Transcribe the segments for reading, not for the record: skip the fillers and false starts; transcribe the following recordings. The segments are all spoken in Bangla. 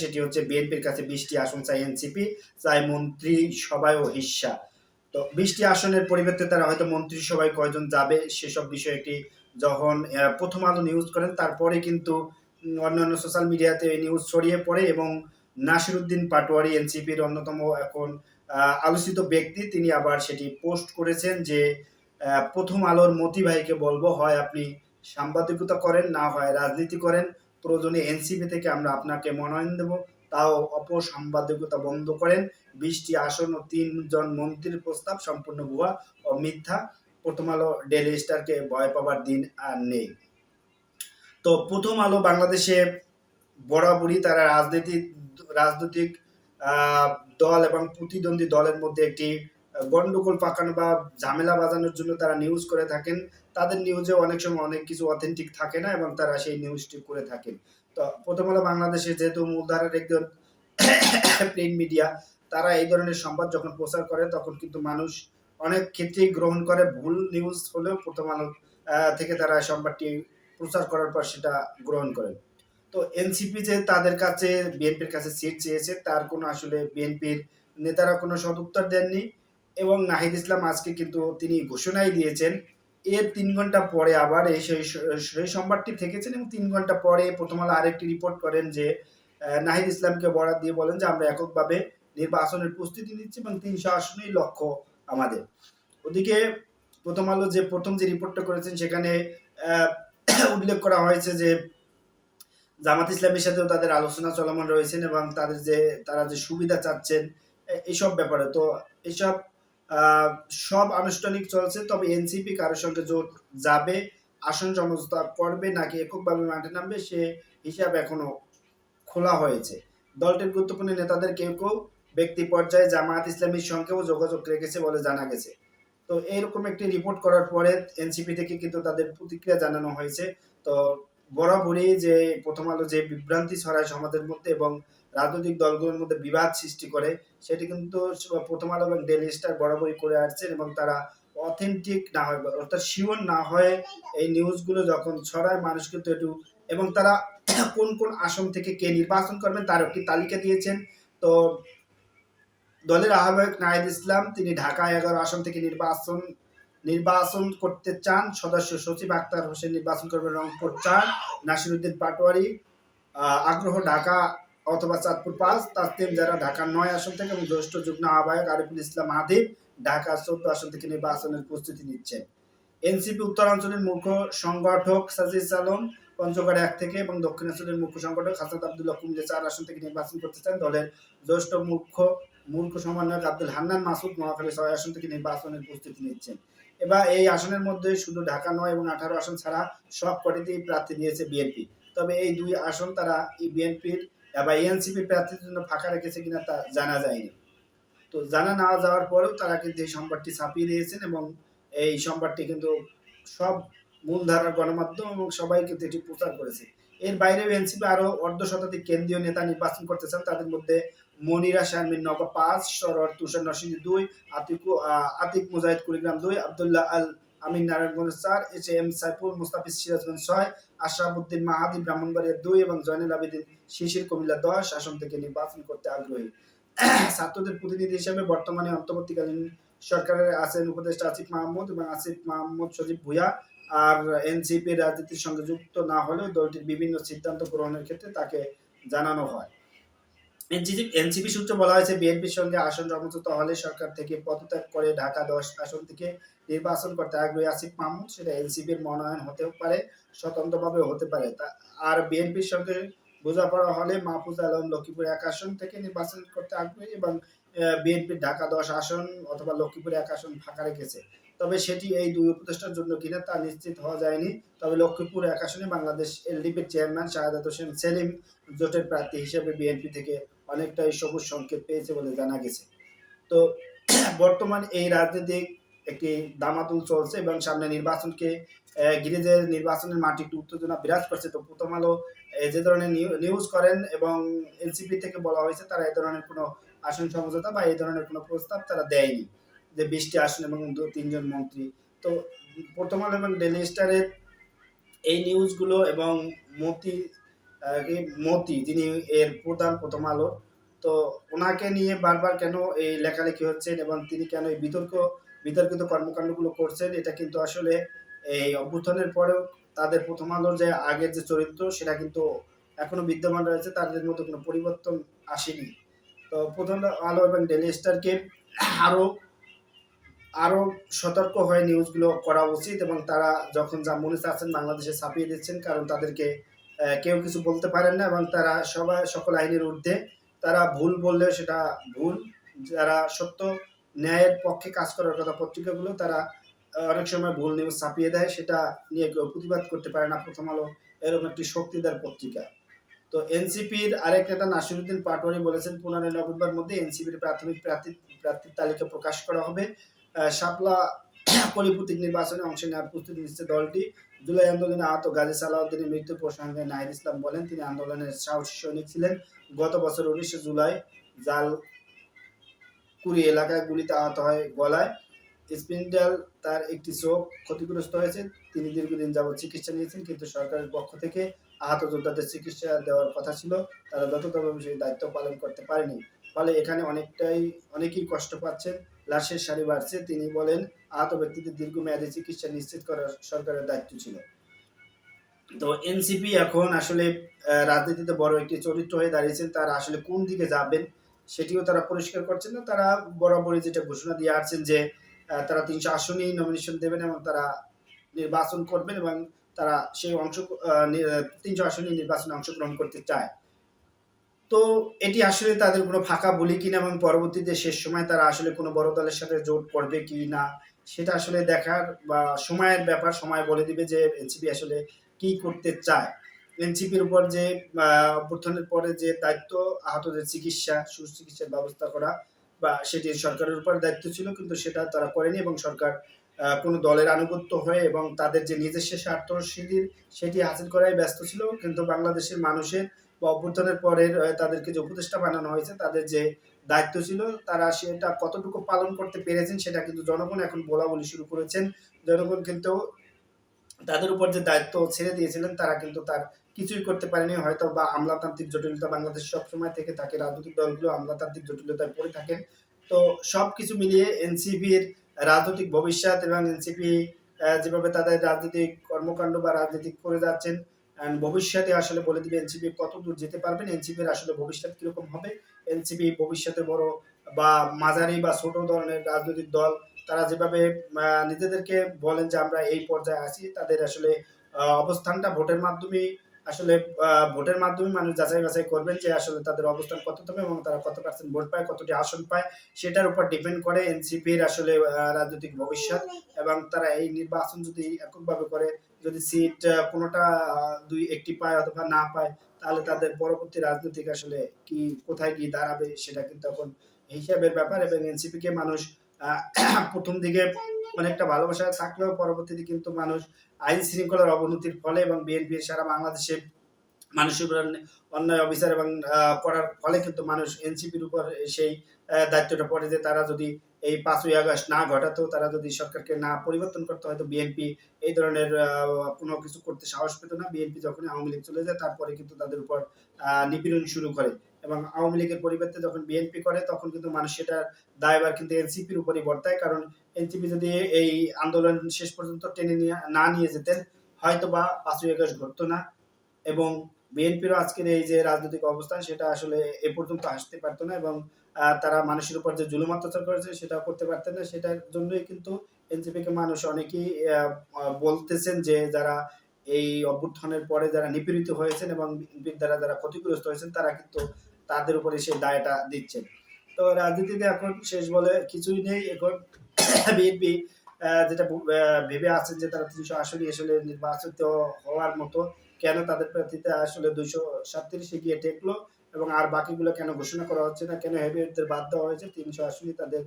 সেটি হচ্ছে বিএনপির কাছে 20টি আসন চাই এনসিপি, চাই মন্ত্রী সভায় ও হিস্সা। তো 20টি আসনের পরিবর্তে তারা হয়তো মন্ত্রিসভায় কয়জন যাবে সেসব বিষয়টি যখন প্রথম আলো নিউজ করেন, তারপরে কিন্তু অন্যান্য সোশ্যাল মিডিয়াতে এই নিউজ ছড়িয়ে পড়ে এবং নাসিরউদ্দিন পাটোয়ারি এনসিপির অন্যতম এখন আলোচিত ব্যক্তি, তিনি আবার সেটি পোস্ট করেছেন যে প্রথম আলোর মতি ভাইকে বলবো, হয় আপনি সাংবাদিকতা করেন, না হয় রাজনীতি করেন, প্রয়োজনে এনসিপি থেকে আমরা আপনাকে মনোনয়ন দেব, তাও অপসাংবাদিকতা বন্ধ করেন। 20টি আসন ও 3 জন মন্ত্রীর প্রস্তাব সম্পূর্ণ ভুয়া ও মিথ্যা। প্রথম আলো ডেইলি স্টারকে ভয় পাবার দিন আর নেই। তো প্রথম আলো বাংলাদেশে বরাবরই তারা রাজনৈতিক আহ, দল এবং প্রতিদ্বন্দ্বী দলের মধ্যে একটি গন্ডগোল পাকানো বা ঝামেলা বাজানোর জন্য তারা নিউজ করে থাকেন। তাদের নিউজে অনেক সময় অনেক কিছু অথেন্টিক থাকে না এবং তারা সেই নিউজটি করে থাকেন। তো প্রথম আলো বাংলাদেশে যেহেতু মূলধারার একজন প্রিন্ট মিডিয়া, তারা এই ধরনের সংবাদ যখন প্রচার করে তখন কিন্তু মানুষ অনেক ক্ষেত্রেই গ্রহণ করে, ভুল নিউজ হলেও প্রথম আলো থেকে তারা সংবাদটি প্রচার করার পর সেটা গ্রহণ করে। তো এনসিপি যে তাদের কাছে বিএনপির কাছে সিট চেয়েছে, তার কোনো আসলে বিএনপির নেতারা কোনো সদুত্তর দেননি এবং নাহিদ ইসলাম আজকে কিন্তু তিনি ঘোষণাই দিয়েছেন এর 3 ঘন্টা পরে আবার এই সেই সংবাদটি থেকেছেন এবং 3 ঘন্টা পরে প্রথম আলো আরেকটি রিপোর্ট করেন যে নাহিদ ইসলামকে বরাদ দিয়ে বলেন যে আমরা এককভাবে নির্বাচনের প্রস্তুতি নিচ্ছি এবং 300 আসনেই লক্ষ্য আমাদের। ওদিকে প্রথম আলো যে প্রথম যে রিপোর্টটা করেছেন সেখানে উল্লেখ করা হয়েছে যে জামাত ইসলামের সাথেও তাদের আলোচনা চলমান রয়েছেন এবং তারা যে সুবিধা চাচ্ছেন এইসব ব্যাপারে। তো এইসব সব আনুষ্ঠানিক চলছে, তবে এনসিপি কারোর সঙ্গে জোট যাবে, আসন সমঝোতা করবে নাকি এককভাবে মাঠে নামবে সে হিসাব এখনো খোলা হয়েছে। দলটির গুরুত্বপূর্ণ নেতাদের কেউ কেউ ব্যক্তি পর্যায়ে জামায়াত ইসলামীর সঙ্গেও যোগাযোগ রেখেছে বলে জানা গেছে। তো এইরকম একটি রিপোর্ট করার পরে এনসিপি থেকে কিন্তু তাদের প্রতিক্রিয়া জানানো হয়েছে। তো বরাবরই যে প্রথম আলো যে বিভ্রান্তি ছড়ায় সমাজের মধ্যে এবং রাজনৈতিক দলগুলোর মধ্যে বিবাদ সৃষ্টি করে, সেটি কিন্তু প্রথম আলো এবং ডেইলি স্টার বরাবরই করে আসছেন এবং তারা অথেন্টিক না হয় অর্থাৎ শিওর না হয়ে এই নিউজগুলো যখন ছড়ায় মানুষ কিন্তু একটু, এবং তারা কোন কোন আসন থেকে কে নির্বাচন করবেন তার একটি তালিকা দিয়েছেন। তো দলের আহ্বায়ক নাহিদ ইসলাম তিনি ঢাকা 11 আসন থেকে নির্বাচন করতে চান। সদস্য সচিব আক্তার হোসেন নির্বাচন করবেন রংপুর 4। নাসিরউদ্দিন পাটোয়ারি আগ্রহ ঢাকা অথবা চাঁদপুর 5। তাসলিম যারা ঢাকা 9 আসন থেকে এবং জ্যেষ্ঠ যুগ্ম আহ্বায়ক আরিফুল ইসলাম আদিব ঢাকা 14 আসন থেকে নির্বাচনের প্রস্তুতি নিচ্ছেন। এনসিপি উত্তরাঞ্চলের মুখ্য সংগঠক সাজিদ আলম পঞ্চগড় 1 থেকে এবং দক্ষিণাঞ্চলের মুখ্য সংগঠক হাসান আব্দুল্লাহ কুমিল্লা 4 আসন থেকে নির্বাচন করতে চান। দলের জ্যেষ্ঠ মূর্খ সমন্বয়ক আব্দুল হান্নান মাসুদ নোয়াখালী 6 আসন থেকে নির্বাচনের প্রস্তুতি নিচ্ছেন। এবার এই আসনের মধ্যে শুধু ঢাকা 9 এবং 18 আসন ছাড়া সব কটিতেই প্রার্থী দিয়েছে বিএনপি। তবে এই 2 আসন তারা বিএনপির বা এনসিপির প্রার্থীর জন্য ফাঁকা রেখেছে কিনা তা জানা যায়নি। তো জানা না যাওয়ার পরেও তারা কিন্তু এই সংবাদটি ছাপিয়ে দিয়েছেন এবং এই সংবাদটি কিন্তু সব মূলধারার গণমাধ্যম এবং সবাই কিন্তু এটি প্রচার করেছে। এর বাইরেও এনসিপি আরো অর্ধশতাধিক কেন্দ্রীয় নেতা নির্বাচন করতে চান। তাদের মধ্যে মনিরা শারমিন নওগাঁ 5, সরোয়ার তুষার নরসিংদী 2, আতিক মুজাহিদ কুড়িগ্রাম 2, আব্দুল্লাহ আল আমিন নারায়ণগঞ্জ 4, এইচ এম সাইফুল মুস্তাফিজ সিরাজগঞ্জ 6, আশরাফুদ্দিন মাহাদি ব্রাহ্মণবাড়িয়া 2 এবং জয়নুল আবেদিন শিশির কুমিল্লা 10 আসন থেকে নির্বাচন করতে আগ্রহী। ছাত্রদের প্রতিনিধি হিসেবে বর্তমানে অন্তর্বর্তীকালীন সরকারের আছেন উপদেষ্টা আসিফ মাহমুদ এবং আসিফ মাহমুদ সজীব ভুঁইয়া। আর এনসিপি রাজনীতির সঙ্গে যুক্ত না হলেও দলটির বিভিন্ন সিদ্ধান্ত গ্রহণের ক্ষেত্রে তাকে জানানো হয়। এনসিপি সূত্রে বলা হয়েছে বিএনপির সঙ্গে আসন সমঝোতা হলে সরকার থেকে পদত্যাগ করে ঢাকা 10 আসন থেকে নির্বাচন করতে আগ্রহী আসিফ মাহমুদ। সেটা এনসিপির মনোনয়ন হতেও পারে, স্বতন্ত্রভাবে হতে পারে। আর বিএনপির সঙ্গে বোঝাপড়া হলে মাহফুজ আলম লক্ষ্মীপুর 1 আসন থেকে নির্বাচন করতে আগ্রহী এবং বিএনপির ঢাকা 10 আসন অথবা লক্ষ্মীপুর 1 আসন ফাঁকা রেখেছে। তবে সেটি এই 2 উপদেষ্টার জন্য কিনা তা নিশ্চিত হওয়া যায়নি। তবে লক্ষ্মীপুর 1 আসনে বাংলাদেশ এলডিপির চেয়ারম্যান শাহাদাত হোসেন সেলিম জোটের প্রার্থী হিসেবে বিএনপি থেকে অনেকটাই সবুজ সংকেত পেয়েছে বলে জানা গেছে। তো বর্তমান এই রাজনৈতিক একটি দামাতুল চলছে এবং সামনে নির্বাচনকে ঘিরে যে নির্বাচনের মাঠে একটু উত্তেজনা বিরাজ করছে। তো প্রথম আলো যে ধরনের নিউজ করেন এবং এনসিপি থেকে বলা হয়েছে তারা এই ধরনের কোনো আসন সমঝোতা বা এই ধরনের কোনো প্রস্তাব তারা দেয়নি যে 20টি আসন এবং 3 জন মন্ত্রী। তো প্রথম আলো এবং ডেইলি স্টারের এই নিউজগুলো এবং মতি কি মতি, যিনি এর প্রথম আলো, তো ওনাকে নিয়ে বারবার কেন এই লেখালেখি হচ্ছেন এবং তিনি কেন এই বিতর্কিত কর্মকাণ্ডগুলো করছেন, এটা কিন্তু আসলে এই অভ্যুত্থানের পরেও তাদের প্রথম আলোর যে আগের যে চরিত্র সেটা কিন্তু এখনো বিদ্যমান রয়েছে, তাদের মধ্যে কোনো পরিবর্তন আসেনি। তো প্রথম আলো এবং ডেইলি স্টারকে আরো আরো সতর্ক হয়ে নিউজগুলো করা উচিত, এবং তারা যখন যা মনে চাচ্ছেন বাংলাদেশে ছাপিয়ে দিচ্ছেন, কারণ তাদেরকে কেউ কিছু বলতে পারেন না এবং তারা সকল আইনের ঊর্ধ্বে। তারা ভুল বললেও সেটা ভুল, যারা সত্য ন্যায়ের পক্ষে কাজ করার কথা পত্রিকাগুলো, তারা অনেক সময় ভুল নিউজ ছাপিয়ে দেয়, সেটা নিয়ে কেউ প্রতিবাদ করতে পারে না। প্রথম আলো এরকম একটি শক্তিদার পত্রিকা। তো এনসিপির আরেক নেতা নাসিরুদ্দিন পাটোয়ারি বলেছেন 15 নভেম্বর মধ্যে এনসিপির প্রাথমিক প্রার্থীর তালিকা প্রকাশ করা হবে। শাপলা কলিপুতিক নির্বাচনে অংশ নেওয়ার প্রস্তুতি নিচ্ছে দলটি। জুলাই আন্দোলনে আহত গাজী সালাউদ্দিনের মৃত্যু প্রসঙ্গে নাহিদ ইসলাম বলেন, তিনি আন্দোলনের সাহসী সৈনিক ছিলেন। গত বছর 19 জুলাই জালকুড়ি এলাকায় গুলিতে আহত হয় গলায়। স্পিন্ডেল তার একটি চোখ ক্ষতিগ্রস্ত হয়েছে। তিনি দীর্ঘদিন যাবৎ চিকিৎসা নিয়েছেন, কিন্তু সরকারের পক্ষ থেকে আহত যোদ্ধাদের চিকিৎসা দেওয়ার কথা ছিল, তারা যথাযথভাবে সেই দায়িত্ব পালন করতে পারেনি। ফলে এখানে অনেকেই কষ্ট পাচ্ছেন, লাশের সারি বাড়ছে। তিনি বলেন, আহত ব্যক্তিদের দীর্ঘমেয়াদী চিকিৎসা নিশ্চিত করা সরকারের দায়িত্ব ছিল। তো এনসিপি এখন আসলে রাজনীতিতে বড় একটি চরিত্র হয়ে দাঁড়িয়েছেন। তারা আসলে কোন দিকে যাবেন সেটিও তারা পরিষ্কার করছেন না। তারা বরাবরই যেটা ঘোষণা দিয়ে আসছেন যে তারা 300 আসনেই নমিনেশন দেবেন এবং তারা নির্বাচন করবেন, এবং তারা সেই 300 আসনে নির্বাচনে অংশগ্রহণ করতে চায়। তো এটি আসলে তাদের কোনো ফাঁকা বলি কিনা, এবং পরবর্তীতে শেষ সময় তারা আসলে কোনো বড় দলের সাথে জোট করবে কি না, সেটা আসলে দেখার বা সময়ের ব্যাপার। সময় বলে দিবে যে এনসিপি আসলে কি করতে চায়। এনসিপির উপর যে অভ্যুত্থানের পরে যে দায়িত্ব, আহতদের চিকিৎসা, সুচিকিৎসার ব্যবস্থা করা, বা সেটি সরকারের উপর দায়িত্ব ছিল, কিন্তু সেটা তারা করেনি, এবং সরকার কোনো দলের আনুগত্য হয়ে এবং তাদের যে নিজস্ব স্বার্থ সেটি হাসিল করাই ব্যস্ত ছিল। কিন্তু বাংলাদেশের মানুষের বা অভ্যুত্থানের পরে তাদেরকে যে উপদেষ্টা বানানো হয়েছে, তাদের যে দায়িত্ব ছিল, তারা সেটা কতটুকু পালন করতে পেরেছেন সেটা কিন্তু জনগণ এখন বলাবলি শুরু করেছেন। জনগণ কিন্তু তাদের উপর যে দায়িত্ব ছেড়ে দিয়েছিলেন, তারা কিন্তু তার কিছুই করতে পারেনি। হয়তো বা আমলাতান্ত্রিক জটিলতা বাংলাদেশ সবসময় থেকে থাকে, রাজনৈতিক দলগুলো আমলাতান্ত্রিক জটিলতায় পড়ে থাকেন। তো সবকিছু মিলিয়ে এনসিপির রাজনৈতিক ভবিষ্যৎ এবং এনসিপি যেভাবে তাদের রাজনৈতিক কর্মকাণ্ড বা রাজনীতি করে যাচ্ছেন, ভবিষ্যতে আসলে বলে দিবে এনসিপি কত দূর যেতে পারবেন, এনসিপির আসলে ভবিষ্যৎ কিরকম হবে। এনসিপি ভবিষ্যতে বড় বা মাঝারি বা ছোট ধরনের রাজনৈতিক দল, তারা যেভাবে নিজেদেরকে বলেন যে আমরা এই পর্যায়ে আছি, তাদের আসলে অবস্থানটা ভোটের মাধ্যমে মানুষ যাচাই বাছাই করবেন যে আসলে তাদের অবস্থান কতটুকু এবং তারা কত পার্সেন্ট ভোট পায়, কতটি আসন পায়, সেটার উপর ডিপেন্ড করে এনসিপির আসলে রাজনৈতিক ভবিষ্যৎ। এবং তারা এই নির্বাচন যদি এককভাবে করে, যদি সিট কোনোটা একটি পায় অথবা না পায়, তাহলে তাদের পরবর্তী রাজনৈতিক আসলে কি কোথায় গিয়ে দাঁড়াবে সেটা কিন্তু এখন হিসাবের ব্যাপার। এবং এনসিপিকে মানুষ প্রথম দিকে অনেকটা ভালোবাসা থাকলেও পরবর্তীতে কিন্তু মানুষ আইন শৃঙ্খলার অবনতির ফলে এবং বিএনপির সারা বাংলাদেশে মানুষের উপর অন্যায় অবিচার এবং করার ফলে কিন্তু মানুষ এনসিপির উপর সেই দায়িত্বটা পড়ে যে তারা যদি এই 5ই আগস্ট না ঘটাতো, তারা যদি সরকারকে না পরিবর্তন করতে, হয়তো বিএনপি এই ধরনের কোনো কিছু করতে সাহস পেত না। বিএনপি যখন আওয়ামী লীগ চলে যায়, তারপরে কিন্তু তাদের উপর নিপীড়ন শুরু করে, এবং আওয়ামী লীগের পরিবর্তে যখন বিএনপি করে, তখন কিন্তু মানুষ সেটার দায়ভার কিন্তু এনসিপির উপরই বর্তায়। কারণ এনসিপি যদি এই আন্দোলন শেষ পর্যন্ত টেনে নিয়ে যেতেন, হয়তো বা 5ই আগস্ট ঘটতো না, এবং বিএনপিরও আজকের এই যে রাজনৈতিক অবস্থান সেটা আসলে এ পর্যন্ত আসতে পারতো না, এবং তারা মানুষের উপর যে জুলুম অত্যাচার করেছে সেটা করতে পারতেন না। সেটার জন্যই কিন্তু এনসিপিকে মানুষ অনেকেই বলতেছেন যে যারা এই অভ্যুত্থানের পরে যারা নিপীড়িত হয়েছেন এবং বিএনপির দ্বারা যারা ক্ষতিগ্রস্ত হয়েছেন, তারা কিন্তু তাদের উপরে সেই দায়টা দিচ্ছেন। তো রাজনীতিতে এখন শেষ বলে কিছুই নেই। এখন বিএনপি যেটা ভেবে আছেন যে তারা 300 আসনই আসলে নির্বাচিত হওয়ার মতো, কেন তাদের প্রার্থীতে আসলে 237 গিয়ে ঠেকলো, এবং আর বাকিগুলো কেন ঘোষণা করা হচ্ছে না, কেন হেভিওয়েটদের বাদ দেওয়া হয়েছে, 300 আসনই তাদের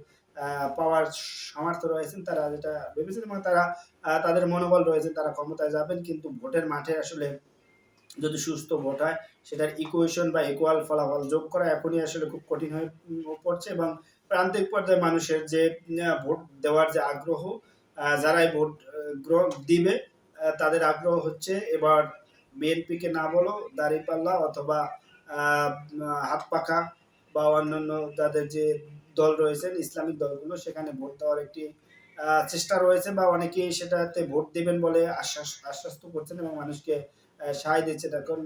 পাওয়ার সামর্থ্য রয়েছেন, তারা যেটা ভেবেছেন, এবং তারা তাদের মনোবল রয়েছে তারা ক্ষমতায় যাবেন। কিন্তু ভোটের মাঠে আসলে যদি সুস্থ ভোট হয়, সেটার ইকুয়েশন বা ইকুয়াল ফলাফল যোগ করা এখনই আসলে খুব কঠিন হয়ে পড়ছে। এবং প্রান্তিক পর্যায়ে মানুষের যে ভোট দেওয়ার যে আগ্রহ, যারাই ভোট দিবে, তাদের আগ্রহ হচ্ছে এবার বিএনপিকে না বলো দাঁড়িপাল্লা অথবা আহ, হাত পাখা বা অন্যান্য তাদের যে দল রয়েছেন ইসলামিক দলগুলো সেখানে ভোট দেওয়ার একটি চেষ্টা রয়েছে বা অনেকেই সেটাতে ভোট দিবেন বলে আশ্বাস আশ্বস্ত করছেন এবং মানুষকে সায় দিচ্ছেন। এখন